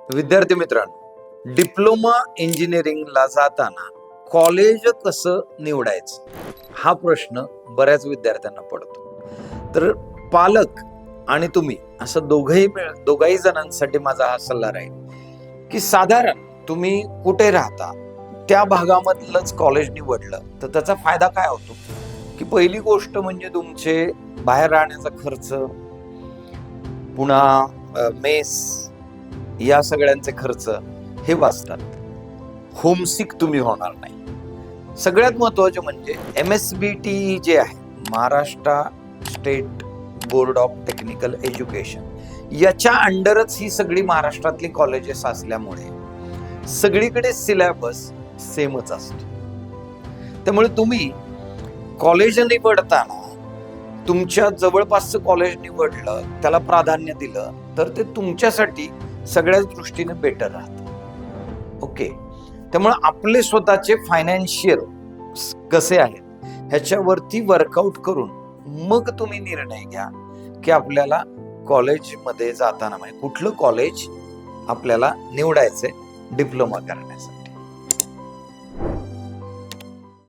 विद्यार्थी मित्रांनो, डिप्लोमा इंजिनिअरिंगला जाताना कॉलेज कसं निवडायचं हा प्रश्न बऱ्याच विद्यार्थ्यांना पडतो. तर पालक आणि तुम्ही असं दोघाही जणांसाठी माझा हा सल्ला राहील की साधारण तुम्ही कुठे राहता त्या भागामधलंच कॉलेज निवडलं तर त्याचा फायदा काय होतो की पहिली गोष्ट म्हणजे तुमचे बाहेर राहण्याचा खर्च, पुन्हा मेस, या सगळ्यांचे खर्च हे वाचतात. होमसिक तुम्ही होणार नाही. सगळ्यात महत्वाचे म्हणजे MSBT जे आहे, Maharashtra state board of technical education, याच्या अंडरच ही सगळी महाराष्ट्रातली कॉलेजेस असल्यामुळे सगळीकडे सिलेबस सेमच असतो. त्यामुळे तुम्ही कॉलेज निवडताना तुमच्या जवळपासचं कॉलेज निवडलं, त्याला प्राधान्य दिलं तर ते तुमच्यासाठी सगळ्याच दृष्टीने बेटर राहतं. ओके, त्यामुळे आपले स्वतःचे फायनान्शियल कसे आहेत ह्याच्यावरती वर्कआउट करून मग तुम्ही निर्णय घ्या की आपल्याला कॉलेजमध्ये जाताना म्हणजे कुठलं कॉलेज आपल्याला निवडायचंय डिप्लोमा करण्यासाठी.